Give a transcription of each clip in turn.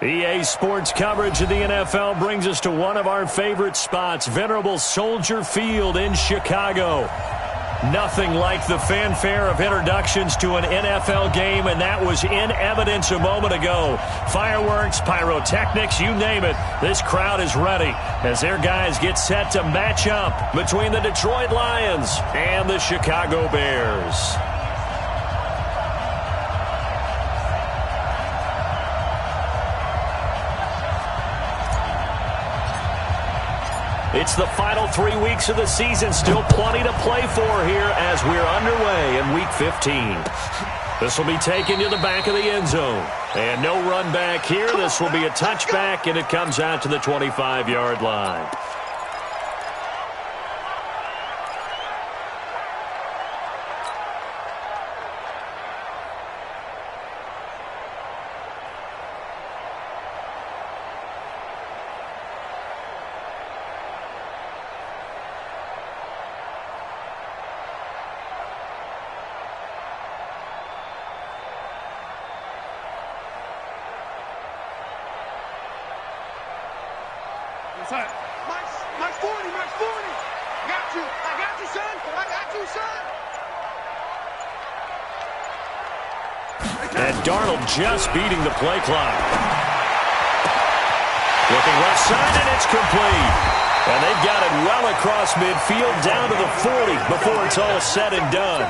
EA Sports coverage of the NFL brings us to one of our favorite spots, venerable Soldier Field in Chicago. Nothing like the fanfare of introductions to an NFL game, and that was in evidence a moment ago. Fireworks, pyrotechnics, you name it. This crowd is ready as their guys get set to match up between the Detroit Lions and the Chicago Bears. It's the final 3 weeks of the season. Still plenty to play for here as we're underway in Week 15. This will be taken to the back of the end zone. And no run back here. This will be a touchback, and it comes out to the 25-yard line. Mike 40. I got you, son. And Darnold just beating the play clock. Looking left side, and it's complete. And they've got it well across midfield down to the 40 before it's all said and done.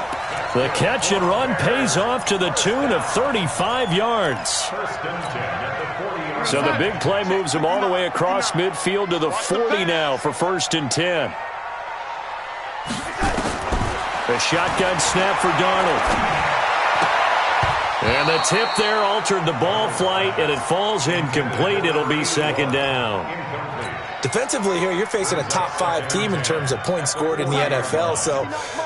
The catch and run pays off to the tune of 35 yards. So the big play moves him all the way across midfield to the 40 now for 1st and 10. The shotgun snap for Darnold. And the tip there altered the ball flight, and it falls incomplete. It'll be 2nd down. Defensively here, you're facing a top 5 team in terms of points scored in the NFL. So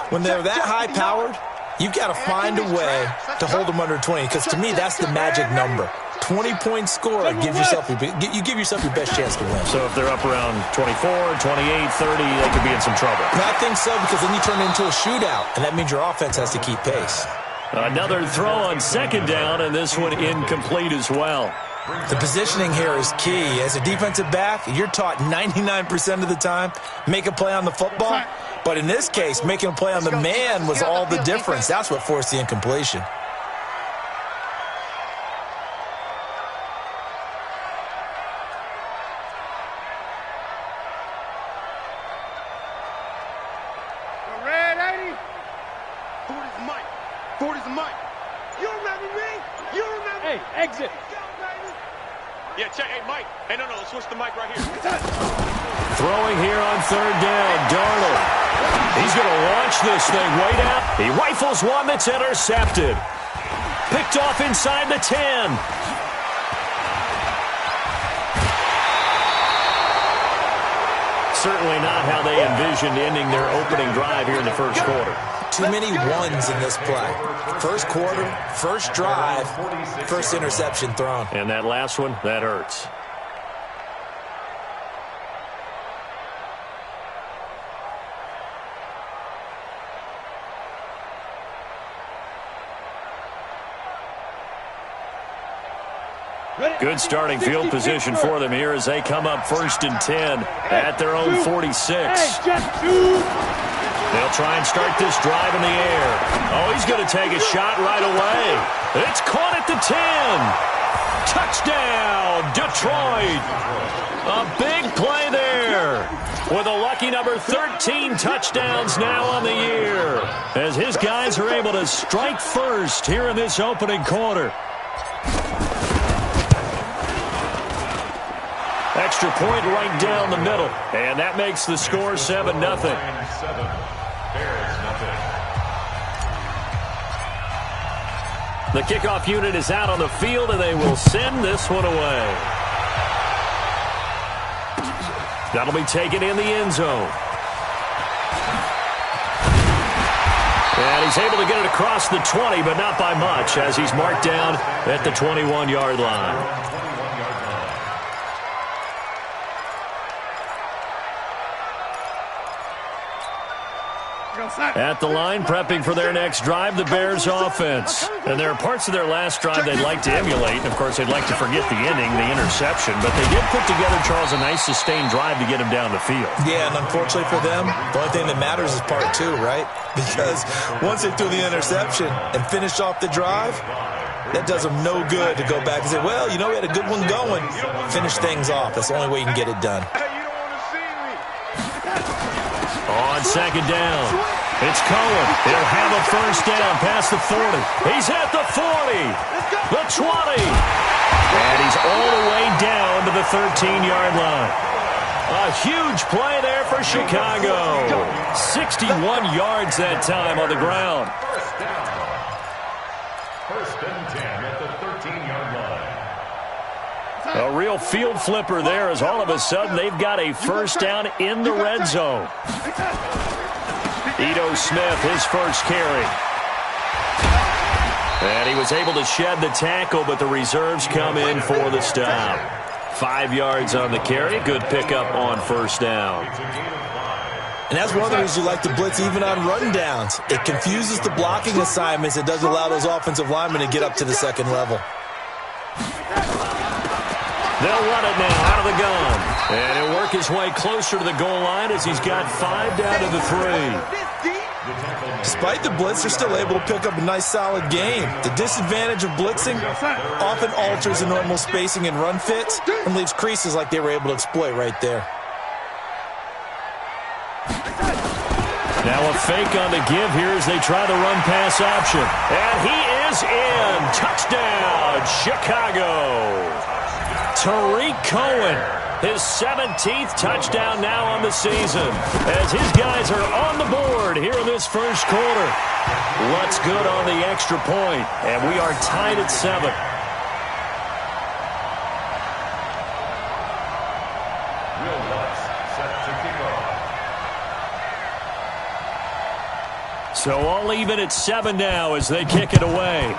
when they're that high-powered, you've got to find a way to hold them under 20, because to me, that's the magic number. 20-point score gives yourself you give yourself your best chance to win. So if they're up around 24, 28, 30, they could be in some trouble. I think so, because then you turn it into a shootout, and that means your offense has to keep pace. Another throw on 2nd down, and this one incomplete as well. The positioning here is key. As a defensive back, you're taught 99% of the time, make a play on the football. But in this case, making a play on the man was all the difference. That's what forced the incompletion. Exit. Yeah, check. Hey, Mike. Hey, no, let's switch the mic right here. Throwing here on 3rd down, Darnold. He's going to launch this thing way down. He rifles one that's intercepted. Picked off inside the 10. Certainly not how they envisioned ending their opening drive here in the 1st quarter. Too many ones in this play. 1st quarter, 1st drive, 1st interception thrown. And that last one, that hurts. Good starting field position for them here as they come up 1st and 10 at their own 46. They'll try and start this drive in the air. Oh, he's going to take a shot right away. It's caught at the 10. Touchdown, Detroit. A big play there with a lucky number 13 touchdowns now on the year as his guys are able to strike first here in this opening quarter. Extra point right down the middle, and that makes the score 7-0. The kickoff unit is out on the field, and they will send this one away. That'll be taken in the end zone. And he's able to get it across the 20, but not by much, as he's marked down at the 21-yard line. At the line, prepping for their next drive, the Bears offense. And there are parts of their last drive they'd like to emulate. Of course, they'd like to forget the ending, the interception. But they did put together, Charles, a nice sustained drive to get him down the field. Yeah, and unfortunately for them, the only thing that matters is part two, right? Because once they threw the interception and finished off the drive, that does them no good to go back and say, well, you know, we had a good one going. Finish things off. That's the only way you can get it done. On second down, it's Cohen. He'll have a first down past the 40. He's at the 40, the 20, and he's all the way down to the 13-yard line. A huge play there for Chicago. 61 yards that time on the ground. First and 10 at the 13-yard line. A real field flipper there as all of a sudden they've got a first down in the red zone. Ito Smith, his first carry. And he was able to shed the tackle, but the reserves come in for the stop. 5 yards on the carry. Good pickup on first down. And that's one of the reasons you like to blitz even on run downs. It confuses the blocking assignments. It doesn't allow those offensive linemen to get up to the second level. They'll run it now out of the gun. And he'll work his way closer to the goal line as he's got 5 down to the 3. Despite the blitz, they're still able to pick up a nice solid game. The disadvantage of blitzing often alters the normal spacing and run fits and leaves creases like they were able to exploit right there. Now a fake on the give here as they try the run-pass option. And he is in. Touchdown, Chicago. Tariq Cohen, his 17th touchdown now on the season as his guys are on the board here in this first quarter. What's good on the extra point, and we are tied at 7. So all even at 7 now as they kick it away.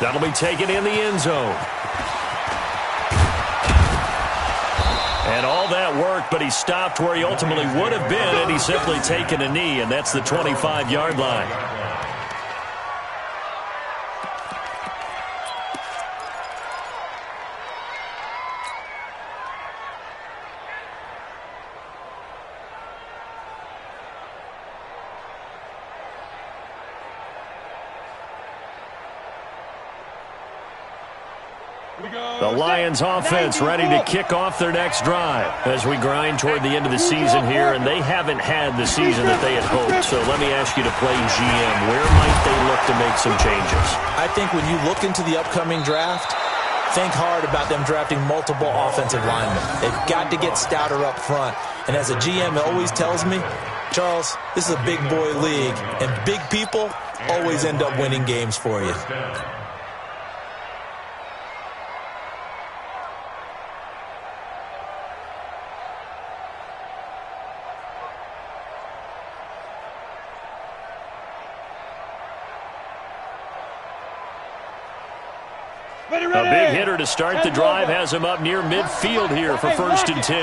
That'll be taken in the end zone. And all that worked, but he stopped where he ultimately would have been, and he's simply taken a knee, and that's the 25-yard line. The Lions offense ready to kick off their next drive as we grind toward the end of the season here, and they haven't had the season that they had hoped. So let me ask you to play GM. Where might they look to make some changes? I think when you look into the upcoming draft, think hard about them drafting multiple offensive linemen. They've got to get stouter up front. And as a GM, it always tells me, Charles, this is a big boy league, and big people always end up winning games for you. A big hitter to start the drive has him up near midfield here for first and 10.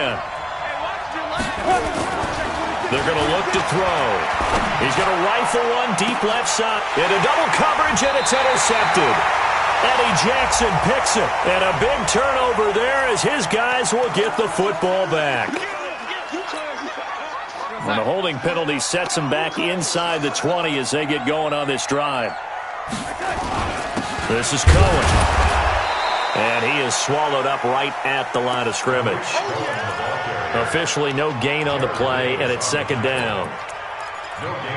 They're going to look to throw. He's going to rifle one deep left side. Into double coverage, and it's intercepted. Eddie Jackson picks it. And a big turnover there as his guys will get the football back. And the holding penalty sets them back inside the 20 as they get going on this drive. This is Cohen. And he is swallowed up right at the line of scrimmage. Officially no gain on the play, and it's second down.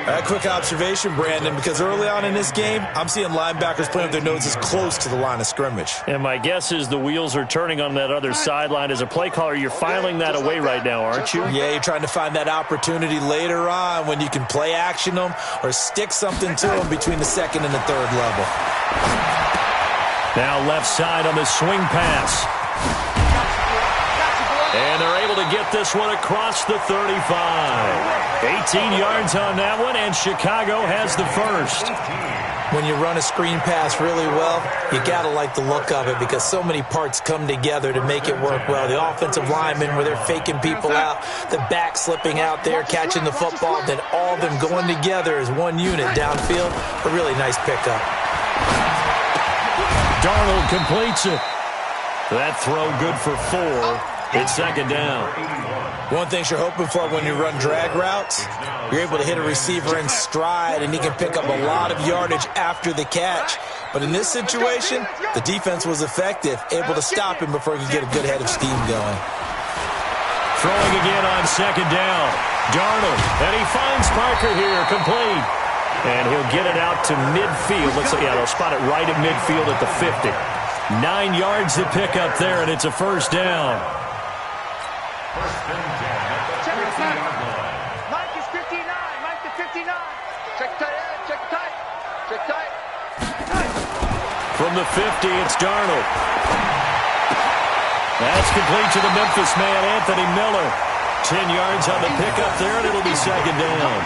A quick observation, Brandon, because early on in this game, I'm seeing linebackers playing with their noses close to the line of scrimmage. And my guess is the wheels are turning on that other sideline. As a play caller, you're filing that away right now, aren't you? Yeah, you're trying to find that opportunity later on when you can play action them or stick something to them between the second and the third level. Now left side on the swing pass. And they're able to get this one across the 35. 18 yards on that one, and Chicago has the first. When you run a screen pass really well, you got to like the look of it because so many parts come together to make it work well. The offensive linemen, where they're faking people out, the back slipping out there, catching the football, then all of them going together as one unit downfield. A really nice pickup. Darnold completes it. That throw good for 4. It's second down. One thing you're hoping for when you run drag routes, you're able to hit a receiver in stride, and he can pick up a lot of yardage after the catch. But in this situation, the defense was effective, able to stop him before he could get a good head of steam going. Throwing again on second down. Darnold, and he finds Parker here, complete. And he'll get it out to midfield. Looks like, yeah, they'll spot it right at midfield at the 50. 9 yards to pick up there, and it's a first down. Check it tight. Mike is 59. Mike to 59. Check tight. Check tight. Check tight. From the 50, it's Darnold. That's complete to the Memphis man, Anthony Miller. 10 yards on the pickup there, and it'll be second down.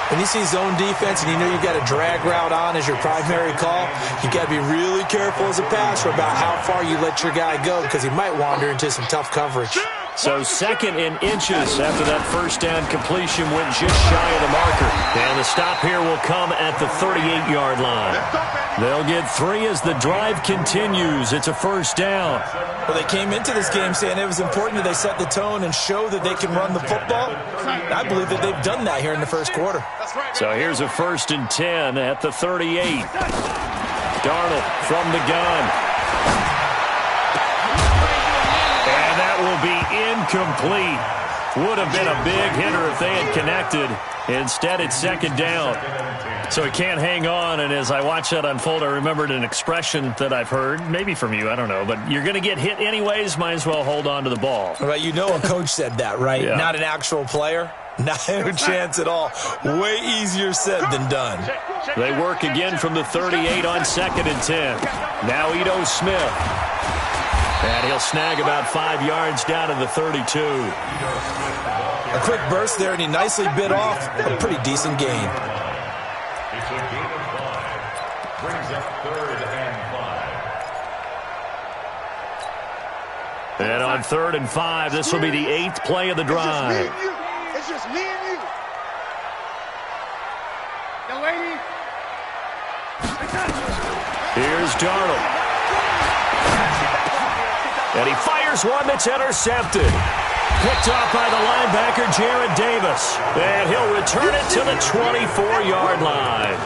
When you see zone defense and you know you've got a drag route on as your primary call, you've got to be really careful as a passer about how far you let your guy go because he might wander into some tough coverage. So second in inches after that first down completion went just shy of the marker. And the stop here will come at the 38-yard line. They'll get 3 as the drive continues. It's a first down. Well, they came into this game saying it was important that they set the tone and show that they can run the football. I believe that they've done that here in the first quarter. So here's a 1st and 10 at the 38. Darnold from the gun. And that will be incomplete. Would have been a big hitter if they had connected. Instead, it's second down. So he can't hang on, and as I watch that unfold, I remembered an expression that I've heard, maybe from you, I don't know, but you're going to get hit anyways, might as well hold on to the ball. Right, you know a coach said that, right? Yeah. Not an actual player. Not a chance at all. Way easier said than done. They work again from the 38 on 2nd and 10. Now Ito Smith. And he'll snag about 5 yards down to the 32. A quick burst there, and he nicely bit off a pretty decent gain. It's a gain of 5. Brings up 3rd and 5. And on 3rd and 5, this will be the 8th play of the drive. It's just me and you. Young lady. Here's Darnold. And he fires one that's intercepted. Picked off by the linebacker, Jared Davis. And he'll return it to the 24-yard line.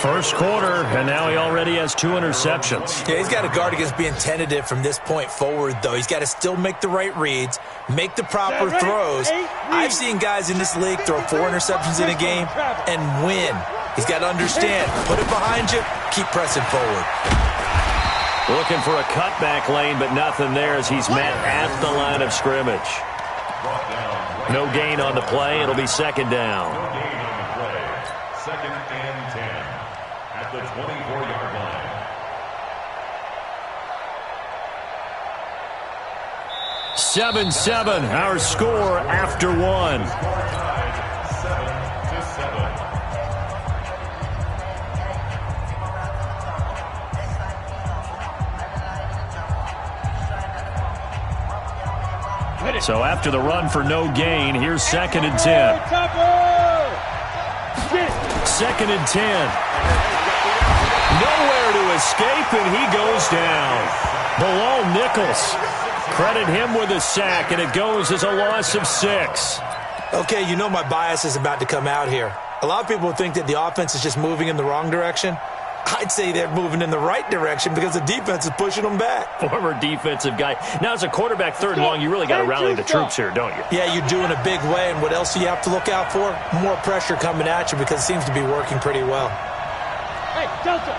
First quarter, and now he already has 2 interceptions. Yeah, he's got to guard against being tentative from this point forward, though. He's got to still make the right reads, make the proper throws. I've seen guys in this league throw 4 interceptions in a game and win. He's got to understand, put it behind you, keep pressing forward. Looking for a cutback lane, but nothing there as he's met at the line of scrimmage. No gain on the play. It'll be second down. No gain on the play. 2nd and 10 at the 24-yard line. Seven, our score after 1. 7-7. So after the run for no gain, here's 2nd and 10. 2nd and 10. Nowhere to escape, and he goes down. Below Nichols. Credit him with a sack, and it goes as a loss of 6. Okay, you know my bias is about to come out here. A lot of people think that the offense is just moving in the wrong direction. I'd say they're moving in the right direction because the defense is pushing them back. Former defensive guy. Now, as a quarterback, 3rd and long, you really got to rally the troops here, don't you? Yeah, you do in a big way, and what else do you have to look out for? More pressure coming at you because it seems to be working pretty well. Hey, Delta.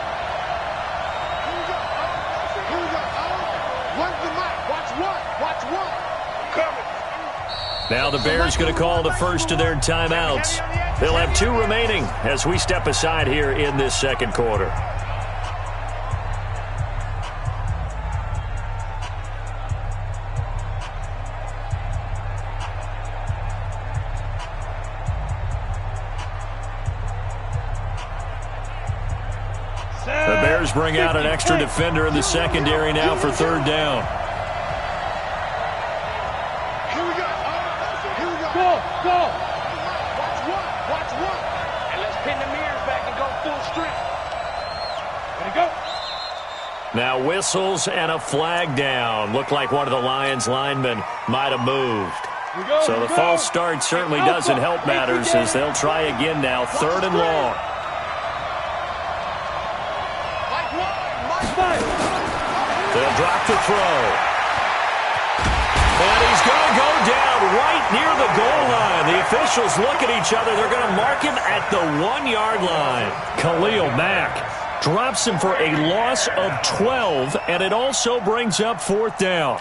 Here we go. One's the mic. Watch one. Watch one. Coming. Now the Bears going to call the first of their timeouts. They'll have 2 remaining as we step aside here in this second quarter. bring out an extra defender in the secondary now for third down. Here we go. Here we go. Go. Watch one. And let's pin the mirrors back and go full strength. Ready, go. Now whistles and a flag down. Looked like one of the Lions linemen might have moved. So the false start certainly doesn't help matters as they'll try again now, third and long. They'll drop the throw. And he's going to go down right near the goal line. The officials look at each other. They're going to mark him at the 1-yard line. Khalil Mack drops him for a loss of 12, and it also brings up fourth down.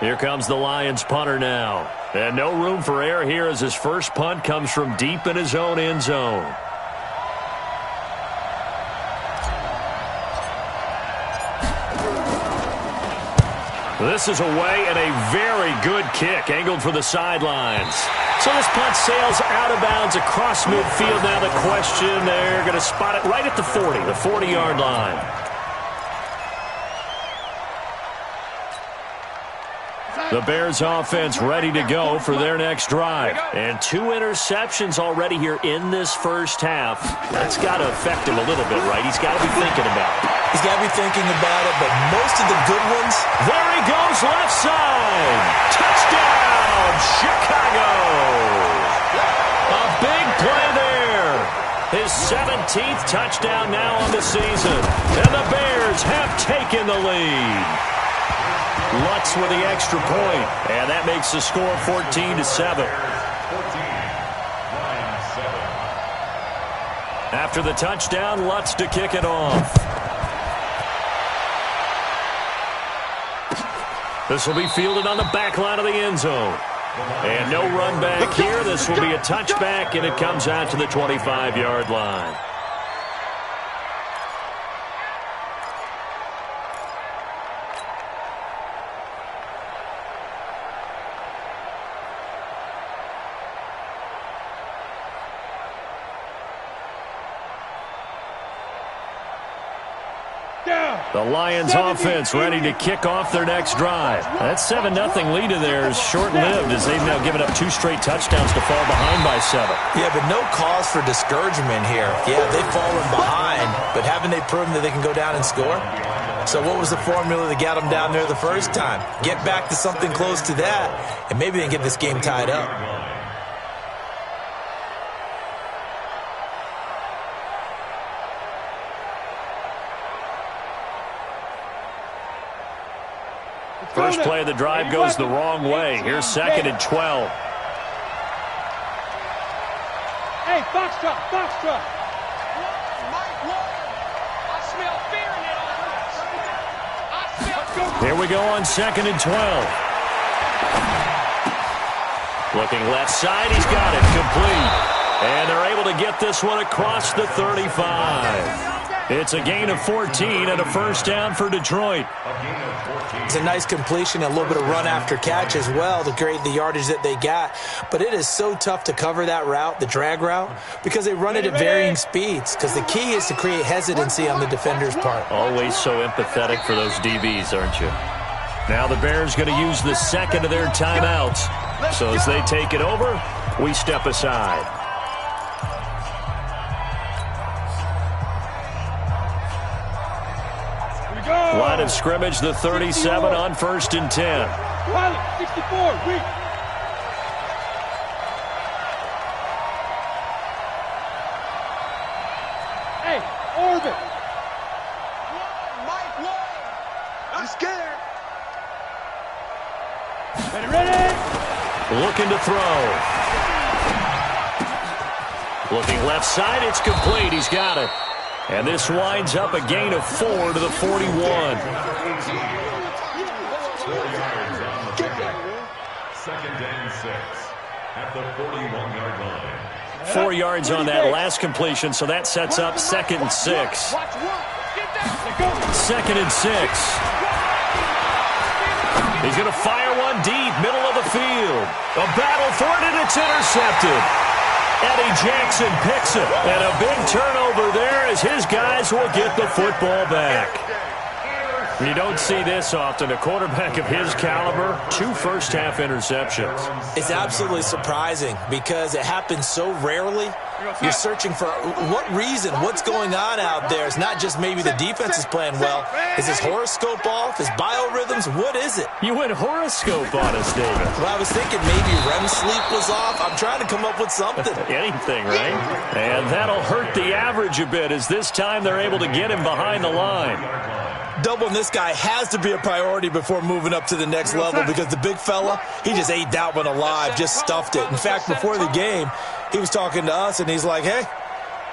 Here comes the Lions punter now. And no room for error here as his first punt comes from deep in his own end zone. This is away and a very good kick angled for the sidelines. So this punt sails out of bounds across midfield. Now the question, they're going to spot it right at the 40-yard line. The Bears offense ready to go for their next drive. And 2 interceptions already here in this first half. That's got to affect him a little bit, right? He's got to be thinking about it. He's got to be thinking about it, but most of the good ones. There he goes, left side. Touchdown, Chicago. A big play there. His 17th touchdown now on the season. And the Bears have taken the lead. Lutz with the extra point, and that makes the score 14-7. After the touchdown, Lutz to kick it off. This will be fielded on the back line of the end zone. And no run back here. This will be a touchback, and it comes out to the 25-yard line. The Lions offense ready to kick off their next drive. That 7-0 lead of theirs short-lived as they've now given up 2 straight touchdowns to fall behind by 7. Yeah, but no cause for discouragement here. Yeah, they've fallen behind, but haven't they proven that they can go down and score? So what was the formula that got them down there the first time? Get back to something close to that, and maybe they can get this game tied up. First play of the drive goes the wrong way. Here's 2nd and 12. Hey, Foxtrot. I smell fear in it. Here we go on 2nd and 12. Looking left side, he's got it, complete. And they're able to get this one across the 35. It's a gain of 14 and a first down for Detroit. It's a nice completion, a little bit of run after catch as well to create the yardage that they got. But it is so tough to cover that route, the drag route, because they run it at varying speeds. Because the key is to create hesitancy on the defender's part. Always so empathetic for those DBs, aren't you? Now the Bears going to use the second of their timeouts. So as they take it over, we step aside. Line of scrimmage, the 37 on 1st and 10. 64, weak. Hey, orbit. Mike, I'm scared. Ready? Looking to throw. Looking left side, it's complete. He's got it. And this winds up a gain of 4 to the 41. 2nd and 6 at the 41-yard line. 4 yards on that last completion, so that sets up 2nd and 6. 2nd and 6. He's going to fire one deep, middle of the field. A battle for it, and it's intercepted. Eddie Jackson picks it. And a big turnover there as his guys will get the football back. You don't see this often. A quarterback of his caliber, 2 first-half interceptions. It's absolutely surprising because it happens so rarely. You're searching for what reason, what's going on out there. It's not just maybe the defense is playing well. Is his horoscope off? His biorhythms? What is it? You went horoscope on us, David. Well, I was thinking maybe REM sleep was off. I'm trying to come up with something. Anything, right? And that'll hurt the average a bit as this time they're able to get him behind the line. Doubling this guy has to be a priority before moving up to the next level because the big fella, he just ate that one alive, just stuffed it. In fact, before the game, he was talking to us, and he's like, hey,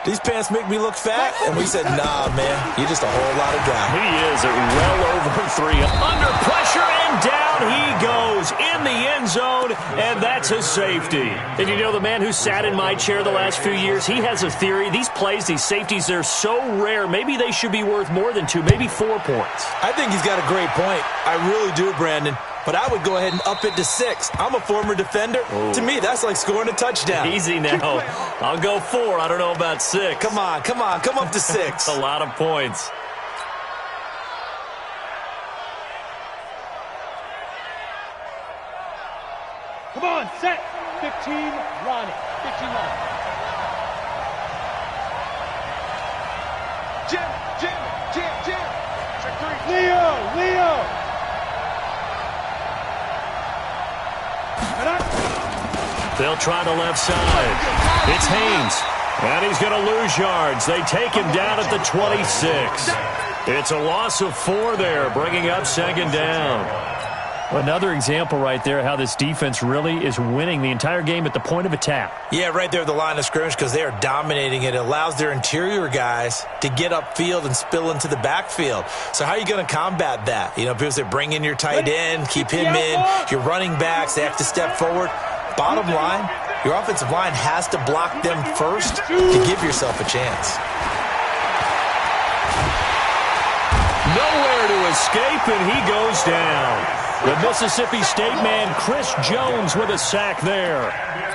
these pants make me look fat? And we said, nah, man, you're just a whole lot of guy. He is at well over 3. Under pressure, and down he goes in the end zone, and that's a safety. And you know, the man who sat in my chair the last few years, he has a theory. These plays, these safeties, they're so rare. Maybe they should be worth more than 2, maybe 4 points. I think he's got a great point. I really do, Brandon. But I would go ahead and up it to 6. I'm a former defender. Ooh. To me, that's like scoring a touchdown. Easy now. I'll go 4. I don't know about 6. Come on. Come up to 6. A lot of points. Come on, set. 15, Ronnie. 15, Ronnie. Jim. Check 3. Leo. They'll try the left side. It's Haynes. And he's going to lose yards. They take him down at the 26. It's a loss of 4 there, bringing up 2nd down. Another example right there how this defense really is winning the entire game at the point of attack. Yeah, right there at the line of scrimmage because they are dominating it. It allows their interior guys to get upfield and spill into the backfield. So how are you going to combat that? You know, people say bring in your tight end, keep him in. Your running backs, they have to step forward. Bottom line, your offensive line has to block them first to give yourself a chance. Nowhere to escape, and he goes down. The Mississippi State man, Chris Jones, with a sack there.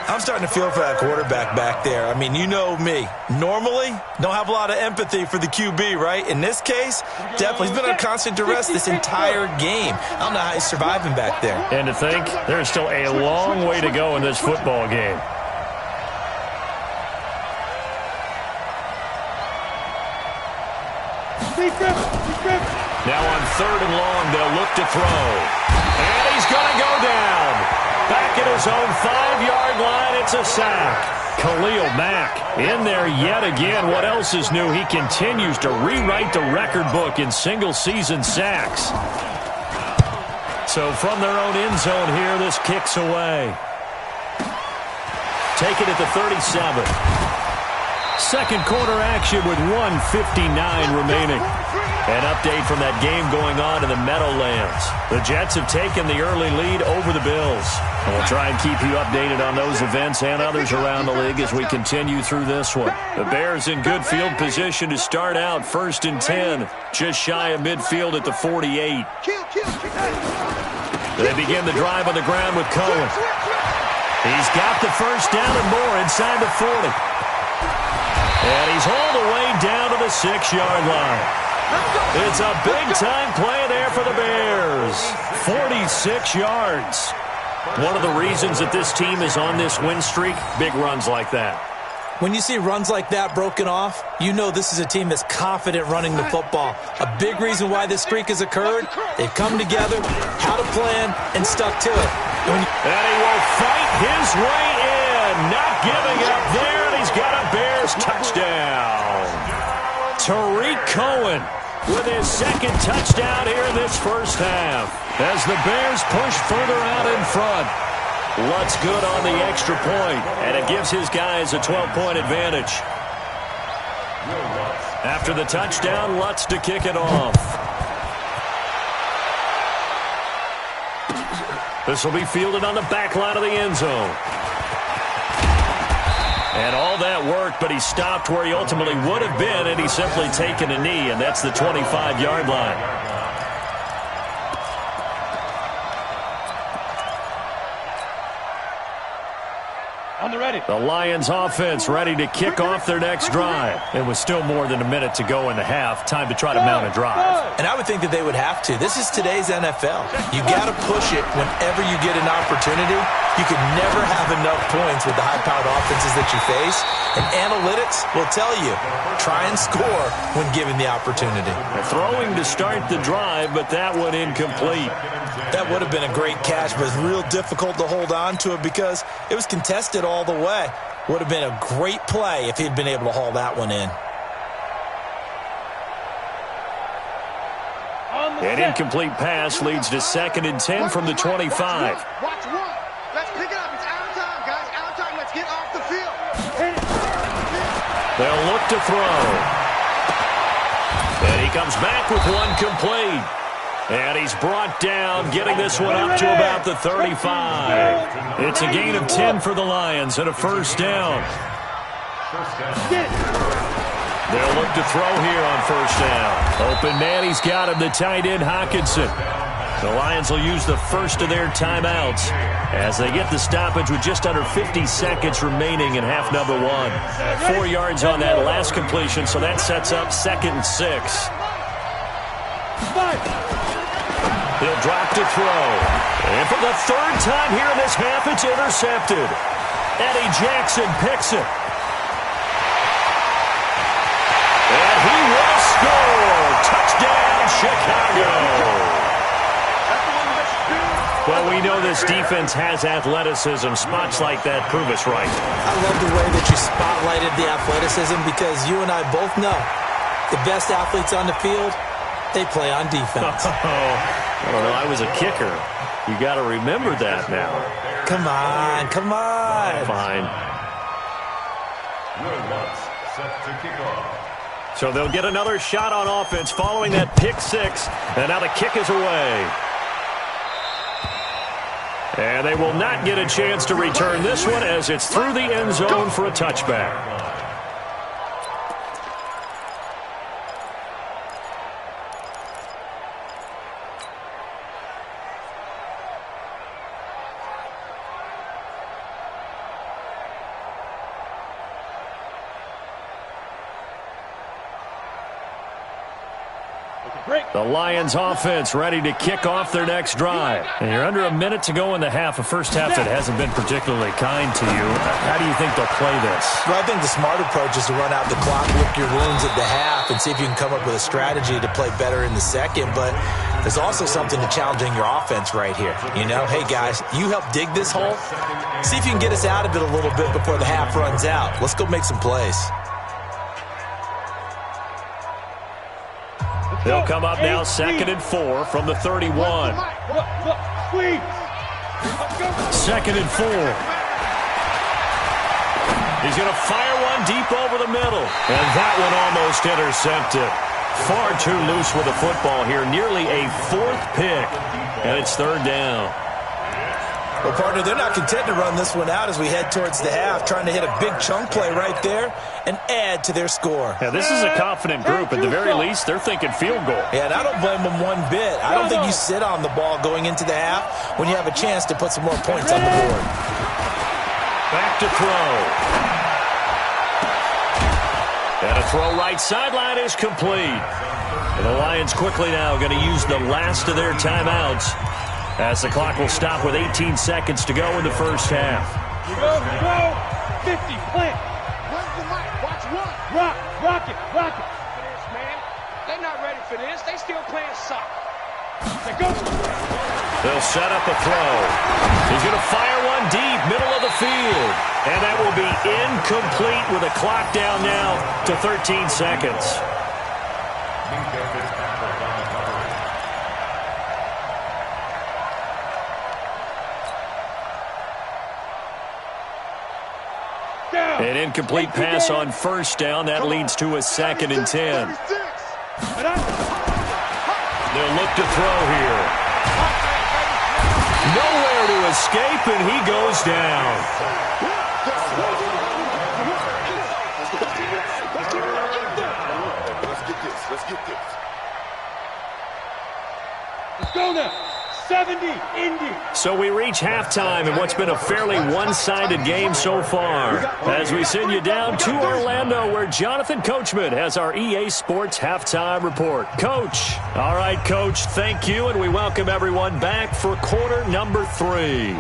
I'm starting to feel for that quarterback back there. I mean, you know me. Normally, don't have a lot of empathy for the QB, right? In this case, definitely. He's been under constant duress this entire game. I don't know how he's surviving back there. And to think, there's still a long way to go in this football game. Now on 3rd and long, they'll look to throw. And he's going to go down. Back at his own 5-yard line, it's a sack. Khalil Mack in there yet again. What else is new? He continues to rewrite the record book in single-season sacks. So from their own end zone here, this kicks away. Take it at the 37. Second quarter action with 1:59 remaining. An update from that game going on in the Meadowlands. The Jets have taken the early lead over the Bills. And we'll try and keep you updated on those events and others around the league as we continue through this one. The Bears in good field position to start out 1st and 10. Just shy of midfield at the 48. They begin the drive on the ground with Cohen. He's got the first down and more inside the 40. And he's all the way down to the 6-yard line. It's a big-time play there for the Bears. 46 yards. One of the reasons that this team is on this win streak, big runs like that. When you see runs like that broken off, you know this is a team that's confident running the football. A big reason why this streak has occurred, they've come together, had a plan, and stuck to it. And he will fight his way in. Not giving up there, and he's got a Bears touchdown. Tariq Cohen with his 2nd touchdown here in this first half. As the Bears push further out in front. Lutz good on the extra point, and it gives his guys a 12-point advantage. After the touchdown, Lutz to kick it off. This will be fielded on the back line of the end zone. And all that worked, but he stopped where he ultimately would have been, and he's simply taken a knee, and that's the 25-yard line. On the ready. The Lions offense ready to kick off their next drive. It was still more than a minute to go in the half. Time to try to mount a drive. And I would think that they would have to. This is today's NFL. You got to push it whenever you get an opportunity. You can never have enough points with the high-powered offenses that you face. And analytics will tell you, try and score when given the opportunity. Throwing to start the drive, but that one incomplete. That would have been a great catch, but it's real difficult to hold on to it because it was contested all the way. Would have been a great play if he'd been able to haul that one in. An incomplete pass leads to 2nd and 10 from the 25. Watch one. Let's pick it up. It's out of time, guys. Out of time. Let's get off the field. They'll look to throw. And he comes back with one complete. And he's brought down, getting this one up to about the 35. It's a gain of 10 for the Lions and a first down. They'll look to throw here on first down. Open man, he's got him, the tight end, Hockenson. The Lions will use the first of their timeouts as they get the stoppage with just under 50 seconds remaining in half number 1. 4 yards on that last completion, so that sets up 2nd and 6. He'll drop to throw. And for the 3rd time here in this half, it's intercepted. Eddie Jackson picks it. And he will score. Touchdown, Chicago. Well, we know this defense has athleticism. Spots like that prove us right. I love the way that you spotlighted the athleticism because you and I both know the best athletes on the field, they play on defense. I don't know. I was a kicker. You got to remember that now. Come on, come on. Fine. Set to kick off. So they'll get another shot on offense following that pick 6. And now the kick is away. And they will not get a chance to return this one as it's through the end zone for a touchback. The Lions offense ready to kick off their next drive. And you're under a minute to go in the half, a first half that hasn't been particularly kind to you. How do you think they'll play this? Well, I think the smart approach is to run out the clock, lick your wounds at the half, and see if you can come up with a strategy to play better in the second. But there's also something to challenging your offense right here. You know, hey, guys, you help dig this hole. See if you can get us out of it a little bit before the half runs out. Let's go make some plays. They'll come up now 2nd and 4 from the 31. 2nd and 4. He's going to fire one deep over the middle. And that one almost intercepted. Far too loose with the football here. Nearly a 4th pick. And it's 3rd down. Well, partner, they're not content to run this one out as we head towards the half, trying to hit a big chunk play right there and add to their score. Yeah, this is a confident group. At the very least, they're thinking field goal. Yeah, and I don't blame them one bit. I don't think you sit on the ball going into the half when you have a chance to put some more points on the board. Back to throw. And a throw right sideline is complete. And the Lions quickly now going to use the last of their timeouts as the clock will stop with 18 seconds to go in the first half. Go, 50, plant. Where's the mic? Watch one. Rock it. For this, man. They're not ready for this. They still playing soccer. They go. They'll set up a throw. He's going to fire one deep, middle of the field. And that will be incomplete with a clock down now to 13 seconds. An incomplete pass on first down. That leads to a 2nd and 10. They'll look to throw here. Nowhere to escape, and he goes down. Let's go now. 70, Indy. So we reach halftime in what's been a fairly one-sided game so far. As we send you down to Orlando, where Jonathan Coachman has our EA Sports Halftime Report. Coach. All right, Coach, thank you, and we welcome everyone back for quarter number 3.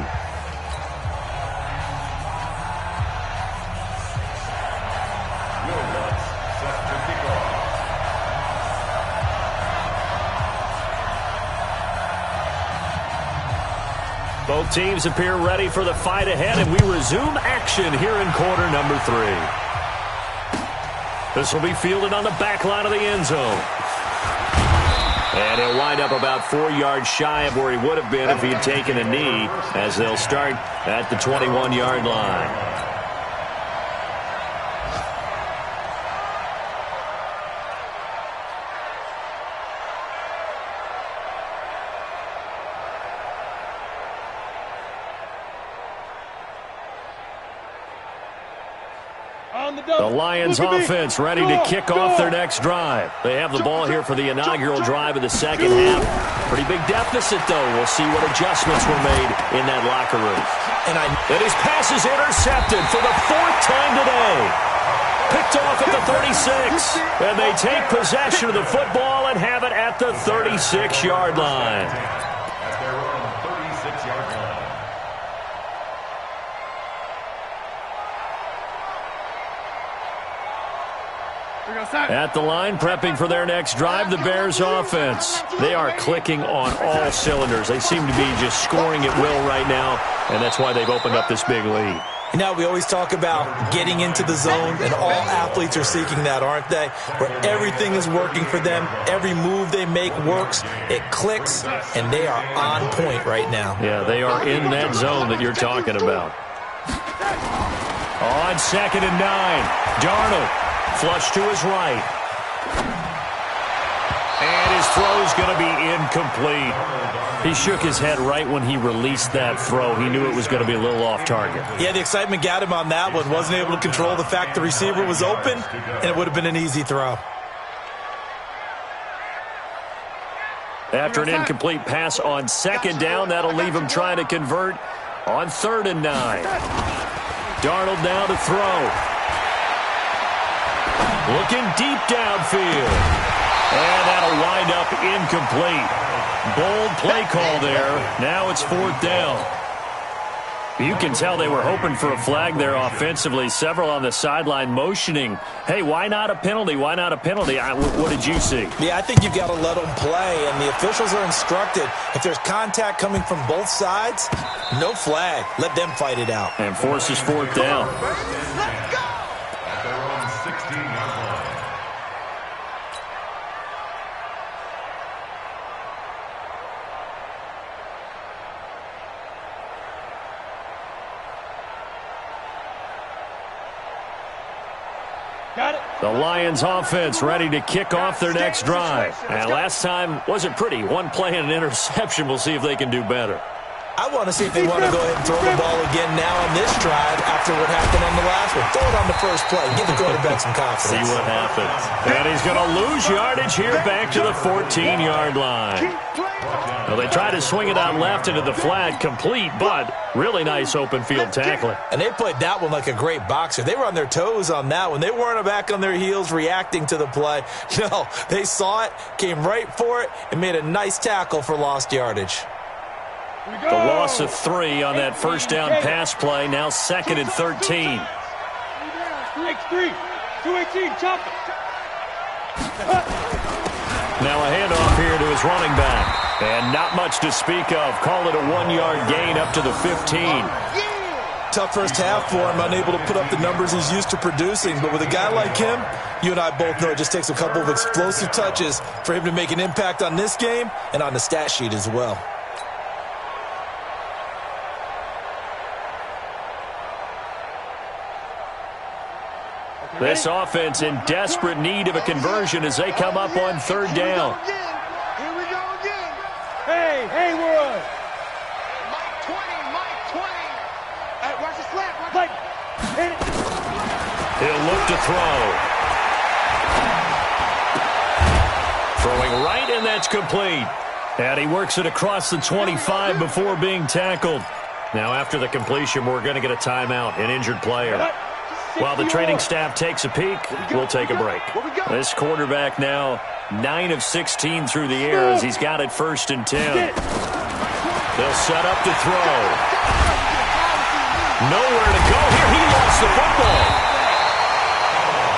Both teams appear ready for the fight ahead, and we resume action here in quarter number 3. This will be fielded on the back line of the end zone. And he'll wind up about 4 yards shy of where he would have been if he had taken a knee, as they'll start at the 21-yard line. The Lions offense ready to kick off their next drive. They have the ball here for the inaugural drive of the second half. Pretty big deficit, though. We'll see what adjustments were made in that locker room. And his pass is intercepted for the 4th time today. Picked off at the 36. And they take possession of the football and have it at the 36-yard line. At their own 36-yard line. At the line, prepping for their next drive, the Bears offense. They are clicking on all cylinders. They seem to be just scoring at will right now, and that's why they've opened up this big lead. You know, we always talk about getting into the zone, and all athletes are seeking that, aren't they? Where everything is working for them, every move they make works, it clicks, and they are on point right now. Yeah, they are in that zone that you're talking about. On 2nd and 9, Darnold. Flush to his right. And his throw's going to be incomplete. He shook his head right when he released that throw. He knew it was going to be a little off target. Yeah, the excitement got him on that one. Wasn't able to control the fact the receiver was open, and it would have been an easy throw. After an incomplete pass on 2nd down, that'll leave him trying to convert on 3rd and 9. Darnold now to throw. Looking deep downfield. And that'll wind up incomplete. Bold play call there. Now it's 4th down. You can tell they were hoping for a flag there offensively. Several on the sideline motioning. Hey, why not a penalty? Why not a penalty? What did you see? Yeah, I think you've got to let them play, and the officials are instructed. If there's contact coming from both sides, no flag. Let them fight it out. And forces 4th down. Let's go! At their own 16-yard line. The Lions offense ready to kick off their next drive. And last time wasn't pretty. One play and an interception. We'll see if they can do better. I want to see if they want to go ahead and throw the ball again now on this drive after what happened on the last one. Throw it on the first play. Give the quarterback some confidence. See what happens. And he's going to lose yardage here back to the 14-yard line. Well, they try to swing it out left into the flat, complete, but really nice open field tackling. And they played that one like a great boxer. They were on their toes on that one. They weren't back on their heels reacting to the play. No, they saw it, came right for it, and made a nice tackle for lost yardage. The loss of 3 on that first down pass play. Now 2nd and 13. X3, 218, chop it. Now a handoff here to his running back. And not much to speak of. Call it a 1-yard gain up to the 15. Tough first half for him, unable to put up the numbers he's used to producing. But with a guy like him, you and I both know it just takes a couple of explosive touches for him to make an impact on this game and on the stat sheet as well. This offense in desperate need of a conversion as they come up on 3rd down. Here we go again. Hey, Haywood. Mike 20, Mike 20. Hey, watch the slap. Like, hit it. He'll look to throw. Throwing right, and that's complete. And he works it across the 25 before being tackled. Now, after the completion, we're going to get a timeout, an injured player. While the training staff takes a peek, we'll take a break. This quarterback now 9 of 16 through the air as he's got it 1st and 10. They'll set up to throw. Nowhere to go here. He lost the football.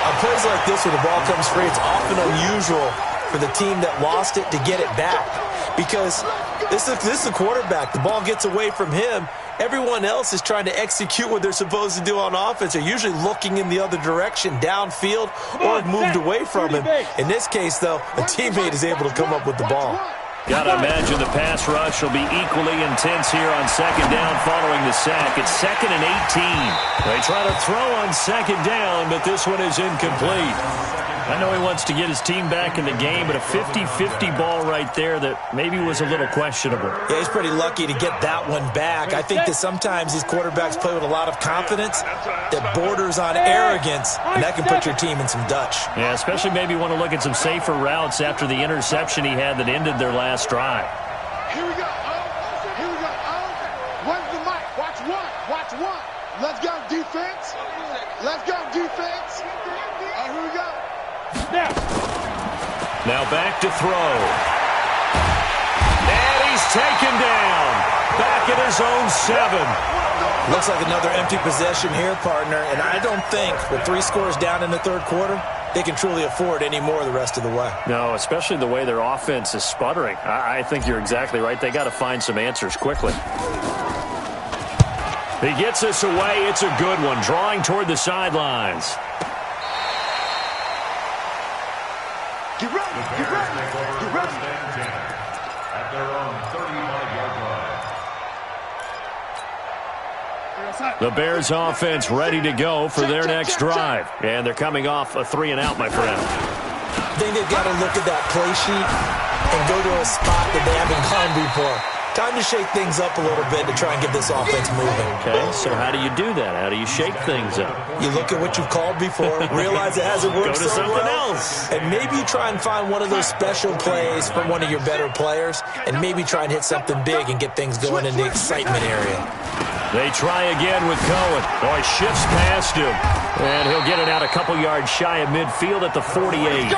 On plays like this where the ball comes free, it's often unusual for the team that lost it to get it back. Because this is the quarterback. The ball gets away from him. Everyone else is trying to execute what they're supposed to do on offense. They're usually looking in the other direction, downfield, or moved away from him. In this case, though, a teammate is able to come up with the ball. Got to imagine the pass rush will be equally intense here on 2nd down following the sack. It's 2nd and 18. They try to throw on 2nd down, but this one is incomplete. I know he wants to get his team back in the game, but a 50-50 ball right there that maybe was a little questionable. Yeah, he's pretty lucky to get that one back. I think that sometimes these quarterbacks play with a lot of confidence that borders on arrogance, and that can put your team in some Dutch. Yeah, especially maybe want to look at some safer routes after the interception he had that ended their last drive. Here we go. Here we go. Where's the mic? Watch one. Watch one. Let's go, defense. Let's go, defense. Here we go. Now back to throw. And he's taken down. Back at his own 7. Looks like another empty possession here, partner. And I don't think with 3 scores down in the 3rd quarter, they can truly afford any more the rest of the way. No, especially the way their offense is sputtering. I think you're exactly right. They got to find some answers quickly. He gets us away. It's a good one. Drawing toward the sidelines. Get ready. Get ready. Get ready. At their own 35-yard line. The Bears offense ready to go for their next drive. And they're coming off a 3-and-out, my friend. I think they've got to look at that play sheet and go to a spot that they haven't gone before. Time to shake things up a little bit to try and get this offense moving. Okay, so how do you do that? How do you shake things up? You look at what you've called before, realize it hasn't worked Go to so something well, else. and maybe try and find one of those special plays from one of your better players, and maybe try and hit something big and get things going in the excitement area. They try again with Cohen. Oh, he shifts past him. And he'll get it out a couple yards shy of midfield at the 48.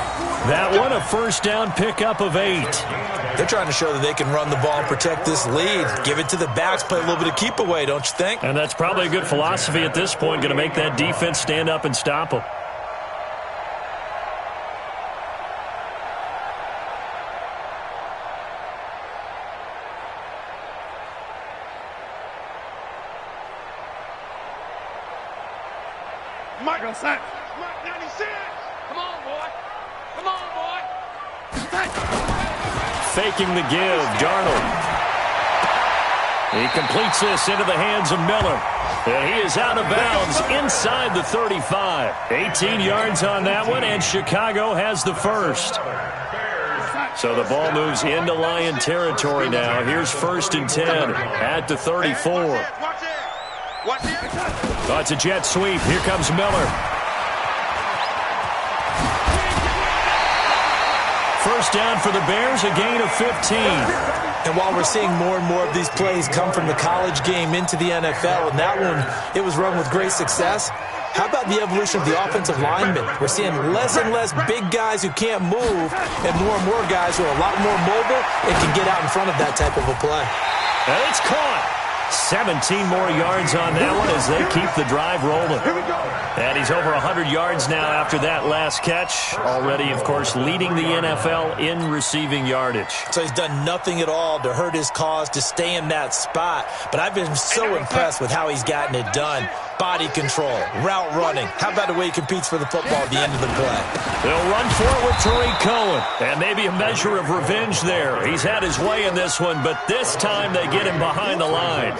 That one, a 1st down pickup of 8. They're trying to show that they can run the ball and protect this lead. Give it to the backs, play a little bit of keep away, don't you think? And that's probably a good philosophy at this point, going to make that defense stand up and stop them. Mike 96. Come on, boy. Come on, boy. Faking the give, Darnold. He completes this into the hands of Miller. And he is out of bounds inside the 35. 18 yards on that one, and Chicago has the 1st. So the ball moves into Lion territory now. Here's 1st and 10 at the 34. Oh, it's a jet sweep. Here comes Miller. 1st down for the Bears, a gain of 15. And while we're seeing more and more of these plays come from the college game into the NFL, and that one, it was run with great success, how about the evolution of the offensive linemen? We're seeing less and less big guys who can't move and more guys who are a lot more mobile and can get out in front of that type of a play. And it's caught. 17 more yards on that one as they keep the drive rolling. And he's over 100 yards now after that last catch. Already, of course, leading the NFL in receiving yardage. So he's done nothing at all to hurt his cause, to stay in that spot. But I've been so impressed with how he's gotten it done. Body control, route running. How about the way he competes for the football at the end of the play? They'll run for it with Tariq Cohen. And maybe a measure of revenge there. He's had his way in this one, but this time they get him behind the line.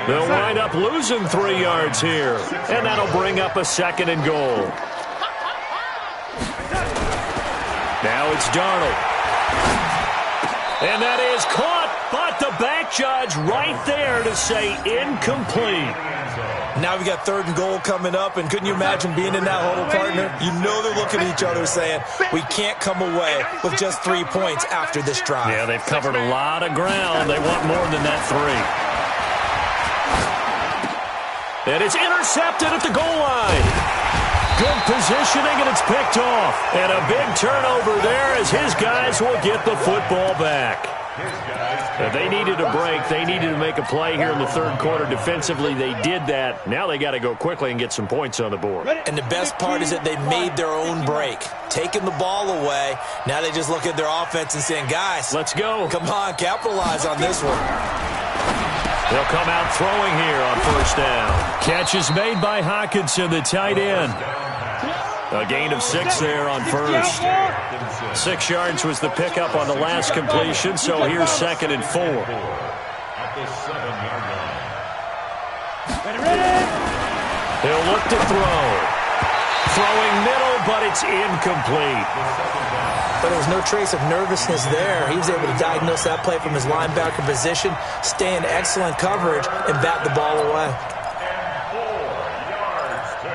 They'll wind up losing 3 yards here. And that'll bring up a 2nd and goal. Now it's Darnold. And that is caught, but the back judge right there to say incomplete. Now we got 3rd and goal coming up, and couldn't you imagine being in that huddle, partner? You know they're looking at each other saying, we can't come away with just 3 points after this drive. Yeah, they've covered a lot of ground. They want more than that 3. And it's intercepted at the goal line. Good positioning, and it's picked off. And a big turnover there as his guys will get the football back. They needed a break. They needed to make a play here in the 3rd quarter. Defensively, they did that. Now they got to go quickly and get some points on the board. And the best part is that they made their own break, taking the ball away. Now they just look at their offense and saying, guys, let's go. Come on, capitalize on this one. They'll come out throwing here on 1st down. Catch is made by Hawkinson, the tight end. A gain of 6 there on 1st. 6 yards was the pickup on the last completion, so here's 2nd and 4. At the 7-yard Ready. He'll look to throw. Throwing middle, but it's incomplete. But there was no trace of nervousness there. He was able to diagnose that play from his linebacker position, stay in excellent coverage, and bat the ball away. And 4 yards to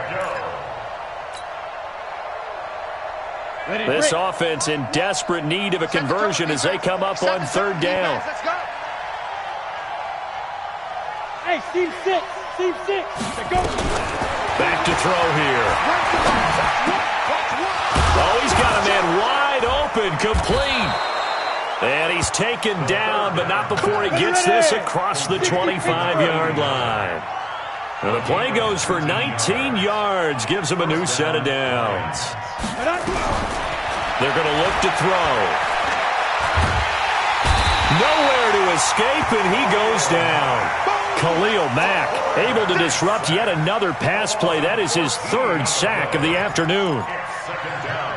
go. This offense in desperate need of a conversion as they come up on 3rd down. Let's go. Hey, Steve 6. Steve 6. Let's go. Back to throw here. Oh, he's got a man wide open, complete. And he's taken down, but not before he gets this across the 25-yard line. And the play goes for 19 yards, gives him a new set of downs. They're going to look to throw. Nowhere to escape, and he goes down. Khalil Mack able to disrupt yet another pass play. That is his 3rd sack of the afternoon. 2nd down.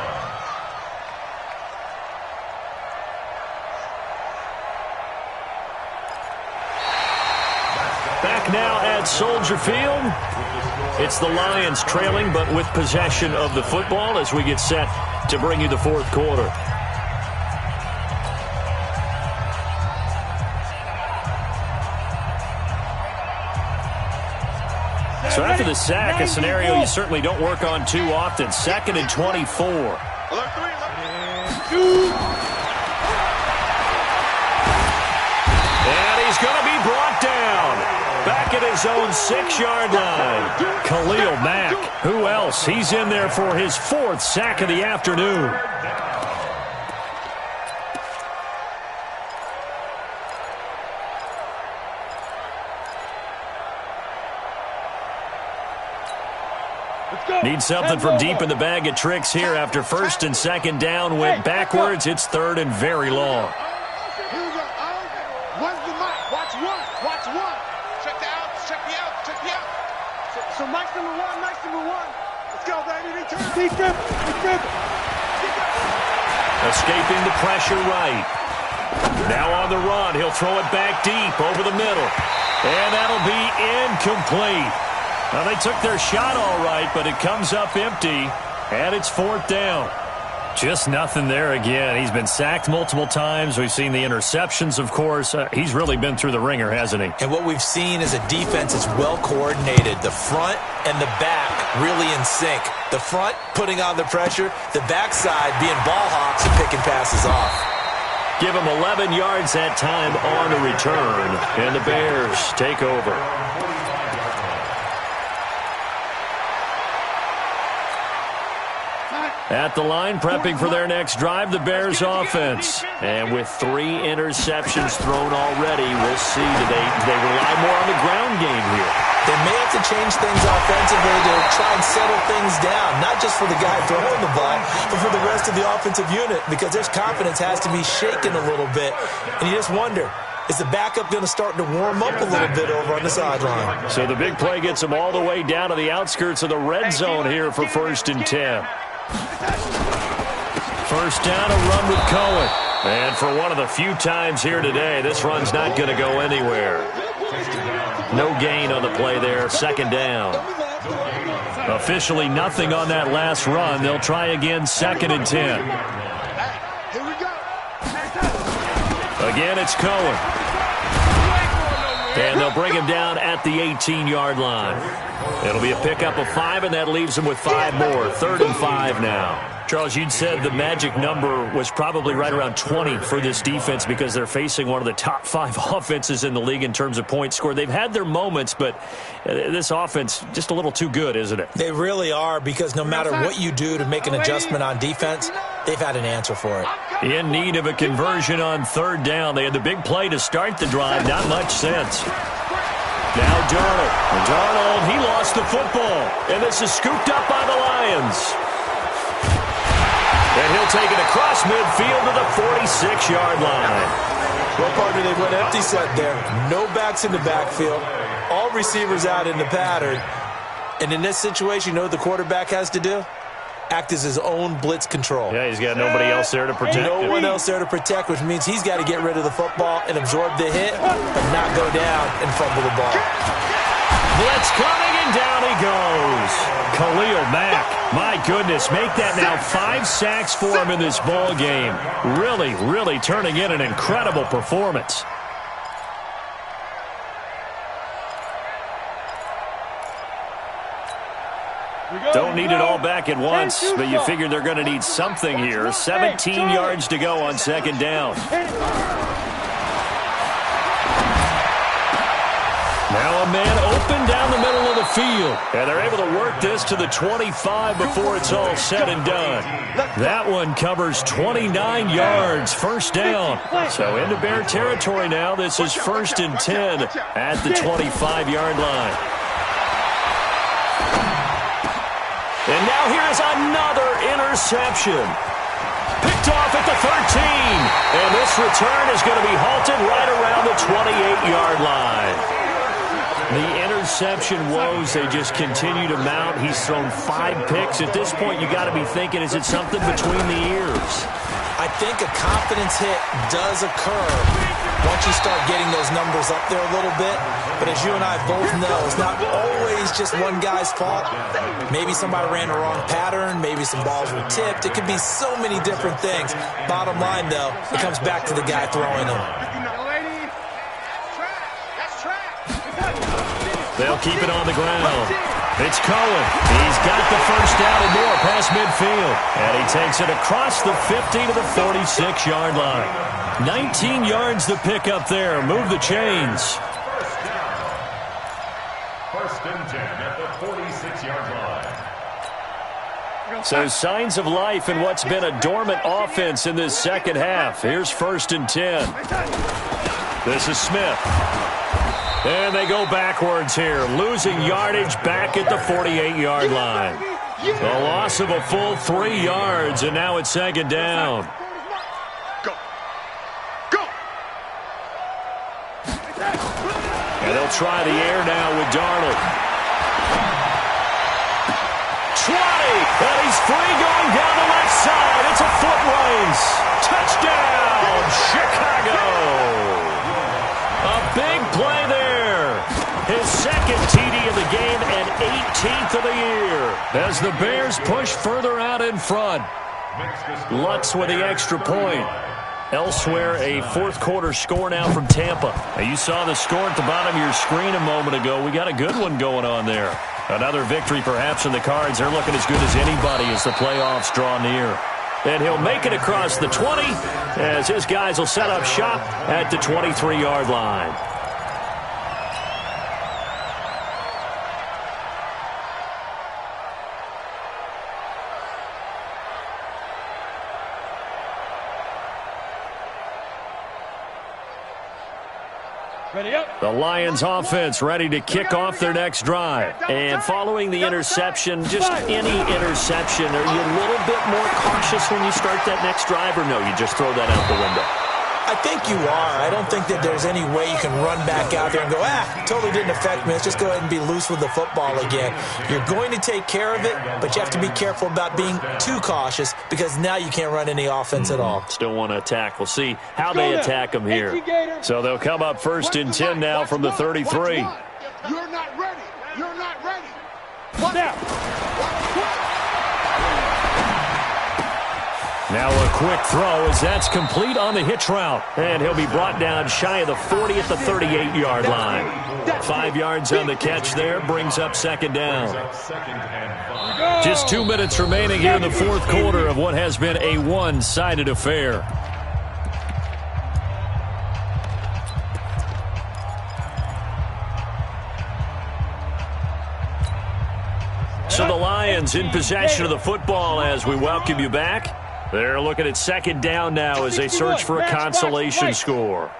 Back now at Soldier Field. It's the Lions trailing, but with possession of the football as we get set to bring you the 4th quarter. So after the sack, a scenario you certainly don't work on too often. 2nd and 24. Alert 3. And he's going to be brought down. Back at his own 6-yard line. Khalil Mack. Who else? He's in there for his 4th sack of the afternoon. Need something from deep in the bag of tricks here after 1st and 2nd down. Went backwards. It's 3rd and very long. Here we go. Where's the mic? Watch 1. Watch 1. Check the out. Check the out. Check the out. So Mike's number 1. Mike's number 1. Let's go, baby. Return. Deep grip. Deep grip. Escaping the pressure right. Now on the run. He'll throw it back deep over the middle. And that'll be incomplete. Well, they took their shot all right, but it comes up empty, and it's 4th down. Just nothing there again. He's been sacked multiple times. We've seen the interceptions, of course. He's really been through the ringer, hasn't he? And what we've seen is a defense that's well coordinated. The front and the back really in sync. The front putting on the pressure, the backside being ball hawks and picking passes off. Give him 11 yards that time on a return, and the Bears take over. At the line, prepping for their next drive, the Bears offense. And with 3 interceptions thrown already, we'll see. Do they rely more on the ground game here? They may have to change things offensively to try and settle things down, not just for the guy throwing the ball, but for the rest of the offensive unit, because their confidence has to be shaken a little bit. And you just wonder, is the backup going to start to warm up a little bit over on the sideline? So the big play gets them all the way down to the outskirts of the red zone here for 1st and 10. 1st down, a run with Cohen. And for one of the few times here today, this run's not going to go anywhere. No gain on the play there, 2nd down. Officially nothing on that last run. They'll try again, 2nd and 10. Again, it's Cohen. And they'll bring him down at the 18-yard line. It'll be a pickup of 5, and that leaves him with 5 more. 3rd and 5 now. Charles, you'd said the magic number was probably right around 20 for this defense because they're facing one of the top 5 offenses in the league in terms of points scored. They've had their moments, but this offense just a little too good, isn't it? They really are, because no matter what you do to make an adjustment on defense, they've had an answer for it. In need of a conversion on 3rd down. They had the big play to start the drive. Not much sense. Now Darnold. Darnold, he lost the football. And this is scooped up by the Lions. And he'll take it across midfield to the 46-yard line. Well, partner, they went empty set there. No backs in the backfield. All receivers out in the pattern. And in this situation, you know what the quarterback has to do? Act as his own blitz control. Yeah, he's got nobody else there to protect him. No one else there to protect, which means he's got to get rid of the football and absorb the hit, but not go down and fumble the ball. Blitz coming, and down he goes. Khalil Mack, my goodness, make that now 5 sacks for him in this ball game. Really, really turning in an incredible performance. Don't need it all back at once, but you figure they're going to need something here. 17 yards to go on 2nd down. Now a man open down the middle of the field. And they're able to work this to the 25 before it's all said and done. That one covers 29 yards, 1st down. So into Bear territory now. This is 1st and 10 at the 25-yard line. And now here is another interception. Picked off at the 13. And this return is going to be halted right around the 28-yard line. The interception woes, they just continue to mount. He's thrown 5 picks. At this point, you got to be thinking, is it something between the ears? I think a confidence hit does occur once you start getting those numbers up there a little bit. But as you and I both know, it's not always just one guy's fault. Maybe somebody ran the wrong pattern. Maybe some balls were tipped. It could be so many different things. Bottom line, though, it comes back to the guy throwing them. They'll keep it on the ground. It's Cohen. He's got the 1st down and more past midfield. And he takes it across the 50 to the 46-yard line. 19 yards to pick up there. Move the chains. 1st and 10 at the 46-yard line. So signs of life in what's been a dormant offense in this 2nd half. Here's 1st and 10. This is Smith. And they go backwards here, losing yardage back at the 48-yard line. A loss of a full 3 yards, and now it's 2nd down. Go. Go. And they'll try the air now with Darnold. 20, and he's free going down the left side. It's a foot race. Touchdown, Chicago. A big play there. His 2nd TD of the game and 18th of the year as the Bears push further out in front. Lutz with the extra point. Elsewhere, a 4th quarter score now from Tampa. Now, you saw the score at the bottom of your screen a moment ago. We got a good one going on there. Another victory perhaps in the cards. They're looking as good as anybody as the playoffs draw near. And he'll make it across the 20 as his guys will set up shop at the 23-yard line. The Lions offense ready to kick off their next drive. And following the interception, just any interception, are you a little bit more cautious when you start that next drive, or no, you just throw that out the window? I think you are. I don't think that there's any way you can run back out there and go, totally didn't affect me. Let's just go ahead and be loose with the football again. You're going to take care of it, but you have to be careful about being too cautious because now you can't run any offense at all. Still want to attack. We'll see how they attack them here. So they'll come up 1st and 10 now from the 33. You're not ready. You're not ready. Now. Now a quick throw as that's complete on the hitch route. And he'll be brought down shy of the 40 at the 38-yard line. 5 yards on the catch there, brings up second down. Just 2 minutes remaining here in the fourth quarter of what has been a one-sided affair. So the Lions in possession of the football as we welcome you back. They're looking at second down now as they search for a consolation score.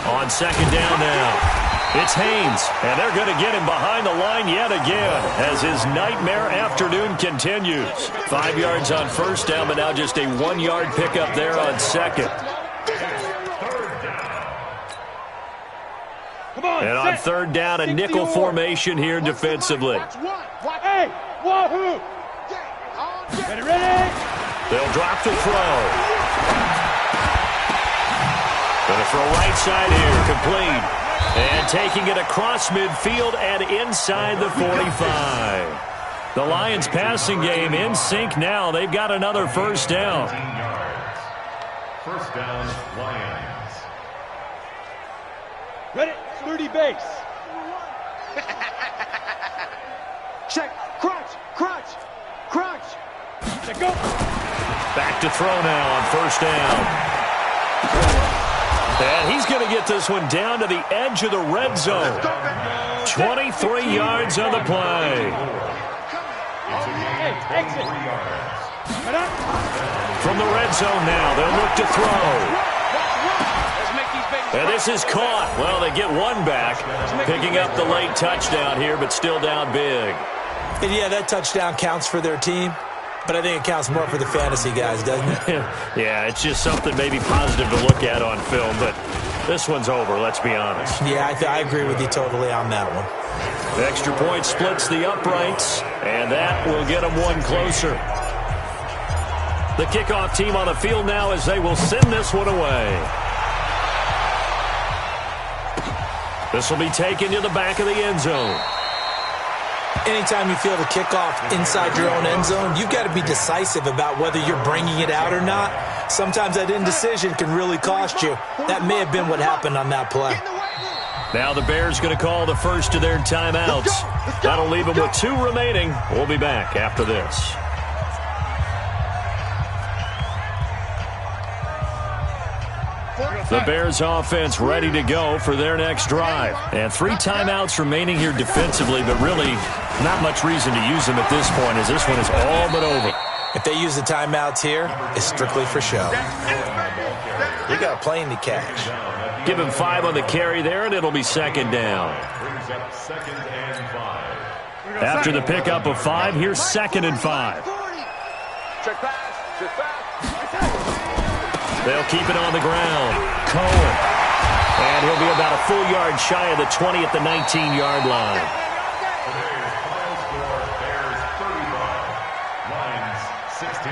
On second down now, it's Haynes, and they're going to get him behind the line yet again as his nightmare afternoon continues. 5 yards on first down, but now just a 1-yard pickup there on second. And on third down, a nickel formation here defensively. Hey, wahoo! Ready? They'll drop the throw. Going to throw right side here, complete. And taking it across midfield and inside the 45. The Lions passing game in sync now. They've got another first down. First down, Lions. Ready? 30 base. Check. Crunch. Go. Back to throw now on first down. And he's going to get this one down to the edge of the red zone. 23 yards on the play. From the red zone now, they'll look to throw. And this is caught. Well, they get one back, picking up the late touchdown here, but still down big. And yeah, that touchdown counts for their team, but I think it counts more for the fantasy guys, doesn't it? Yeah, it's just something maybe positive to look at on film, but this one's over, let's be honest. Yeah, I agree with you totally on that one. The extra point splits the uprights, and that will get them one closer. The kickoff team on the field now as they will send this one away. This will be taken to the back of the end zone. Anytime you feel the kickoff inside your own end zone, you've got to be decisive about whether you're bringing it out or not. Sometimes that indecision can really cost you. That may have been what happened on that play. Now the Bears going to call the first of their timeouts. That'll leave them with 2 remaining. We'll be back after this. The Bears offense ready to go for their next drive. And 3 timeouts remaining here defensively, but really not much reason to use them at this point as this one is all but over. If they use the timeouts here, it's strictly for show. You got a plane to catch. Give him 5 on the carry there, and it'll be second down. After the pickup of 5, here's second and 5. Check pass. They'll keep it on the ground. Cohen. And he'll be about a full yard shy of the 20 at the 19-yard line. Today's final score, Bears 35, Lions 16.